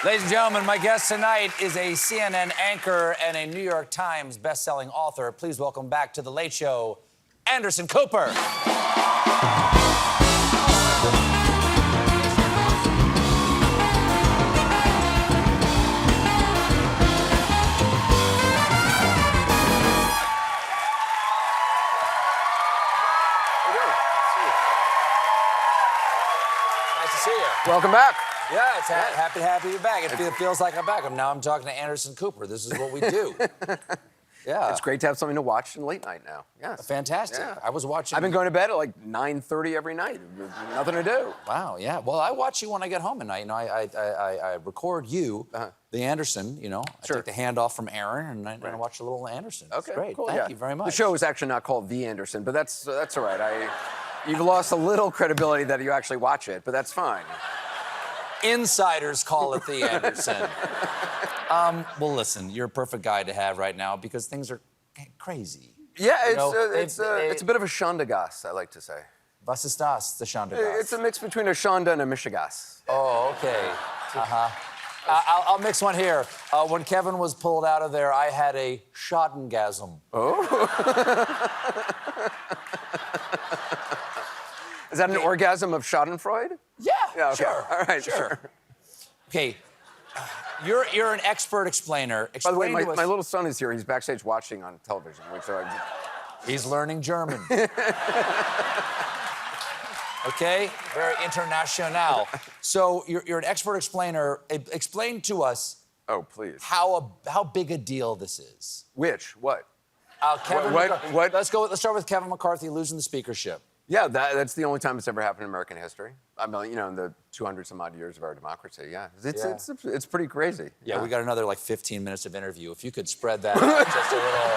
Ladies and gentlemen, my guest tonight is a CNN anchor and a New York Times best-selling author. Please welcome back to The Late Show, Anderson Cooper. Welcome back. Yeah, it's happy to be back. It feels like I'm back. Now I'm talking to Anderson Cooper. This is what we do. Yeah. It's great to have something to watch in late night now. Yes. Fantastic. Yeah. I was watching... I've been going to bed at like 9:30 every night. Nothing to do. Wow, yeah. Well, I watch you when I get home at night. You know, I record you, the Anderson, you know. I take the handoff from Aaron, and I watch a little Anderson. Okay, it's great. cool. Thank you very much. The show is actually not called The Anderson, but that's all right. You've lost a little credibility that you actually watch it, but that's fine. Insiders call it The Anderson. Well, listen, you're a perfect guy to have right now because things are crazy. Yeah, it's a bit of a Shondagas, I like to say. Was ist das, the Shondagas? It's a mix between a Shonda and a Michigas. Oh, okay. I'll mix one here. When Kevin was pulled out of there, I had a Schadengasm. Oh. Is that an orgasm of Schadenfreude? Yeah, okay. Sure. All right, sure. Okay, you're an expert explainer. By the way, Explain to us... my little son is here. He's backstage watching on television. He's learning German. Okay, very international. So you're an expert explainer. Explain to us. Oh, please. How big a deal this is. Which? What? Kevin what? Let's start with Kevin McCarthy losing the speakership. Yeah, that's the only time it's ever happened in American history. I mean, you know, in the 200 some odd years of our democracy. Yeah, it's pretty crazy. Yeah, we got another like 15 minutes of interview. If you could spread that out just a little.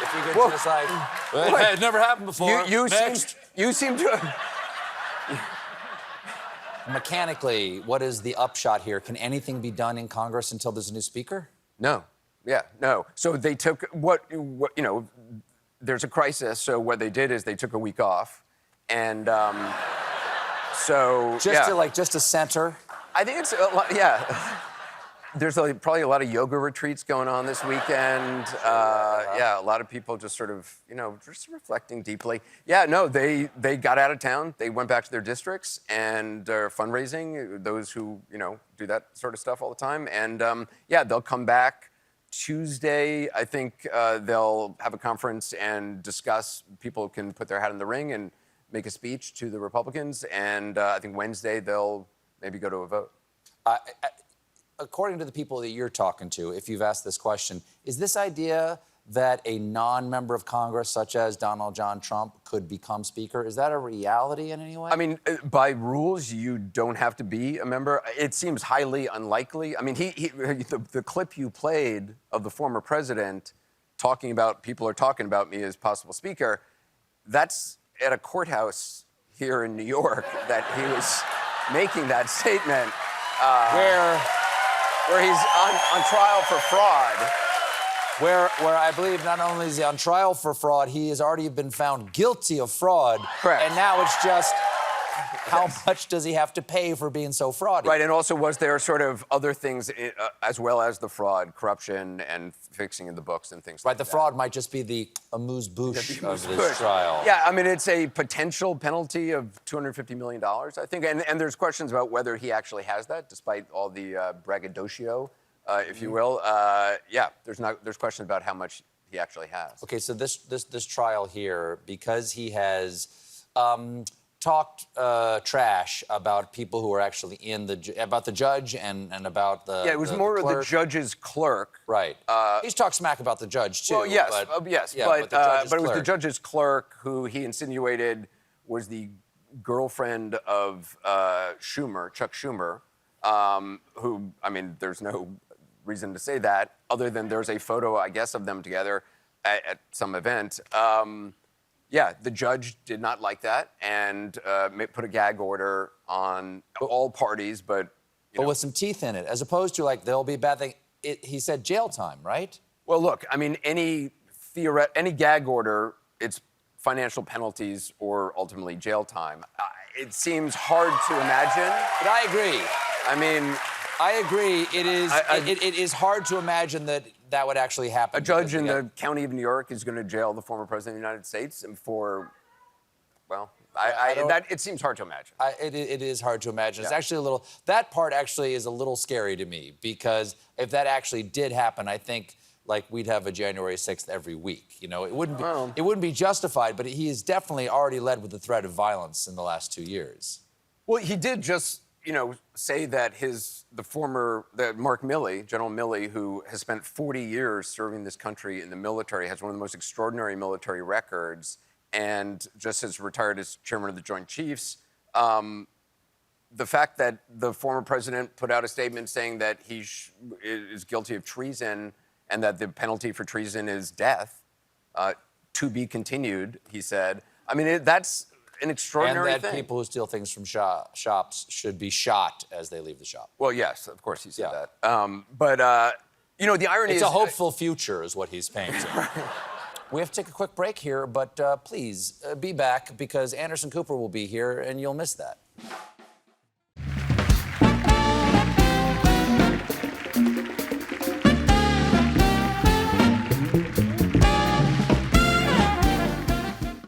If you could just like, hey, it's never happened before. You seem to. Mechanically, what is the upshot here? Can anything be done in Congress until there's a new speaker? No. Yeah, no. So they took what you know. There's a crisis, so what they did is they took a week off, and so just to center. I think it's a lot, yeah. There's probably a lot of yoga retreats going on this weekend. Yeah, a lot of people just sort of, you know, just reflecting deeply. Yeah, no, they got out of town. They went back to their districts and are fundraising. Those who, you know, do that sort of stuff all the time, and yeah, they'll come back Tuesday. I think they'll have a conference and discuss. People can put their hat in the ring and make a speech to the Republicans. And I think Wednesday they'll maybe go to a vote. According to the people that you're talking to, if you've asked this question, is this idea that a non-member of Congress, such as Donald John Trump, could become Speaker, is that a reality in any way? I mean, by rules, you don't have to be a member. It seems highly unlikely. I mean, the clip you played of the former president talking about, people are talking about me as possible Speaker, that's at a courthouse here in New York that he was making that statement. Where he's on trial for fraud. Where I believe not only is he on trial for fraud, he has already been found guilty of fraud. Correct. And now it's just how much does he have to pay for being so fraudy? Right, and also was there sort of other things as well as the fraud, corruption and fixing in the books and things like that. Right, the fraud might just be the amuse-bouche of this trial. Yeah, I mean, it's a potential penalty of $250 million, I think. And there's questions about whether he actually has that, despite all the braggadocio. If you will, yeah. There's questions about how much he actually has. Okay, so this trial here, because he has talked trash about people who are actually about the judge and about the it was more clerk. The judge's clerk. Right. He's talked smack about the judge too. Well, yes, but it was the judge's clerk who he insinuated was the girlfriend of Chuck Schumer, who, I mean, there's no reason to say that, other than there's a photo, I guess, of them together at some event. Yeah, the judge did not like that and put a gag order on all parties, but with some teeth in it, as opposed to like there'll be a bad thing. He said jail time, right? Well, look, I mean, any gag order, it's financial penalties or ultimately jail time. It seems hard to imagine. But I agree. I mean, I agree. It is. It is hard to imagine that would actually happen. A judge in the county of New York is going to jail the former president of the United States for, well, it seems hard to imagine. It is hard to imagine. Yeah. It's actually a little. That part actually is a little scary to me because if that actually did happen, I think like we'd have a January 6th every week. You know, it wouldn't be justified, but he has definitely already led with the threat of violence in the last 2 years. Well, he did just, say that Mark Milley, General Milley, who has spent 40 years serving this country in the military, has one of the most extraordinary military records, and just has retired as chairman of the Joint Chiefs. The fact that the former president put out a statement saying that he is guilty of treason and that the penalty for treason is death, to be continued, he said. I mean, that's an extraordinary thing. And that people who steal things from shops should be shot as they leave the shop. Well, yes, of course he said that. But the irony is... It's a hopeful future is what he's painting. We have to take a quick break here, but please be back because Anderson Cooper will be here and you'll miss that.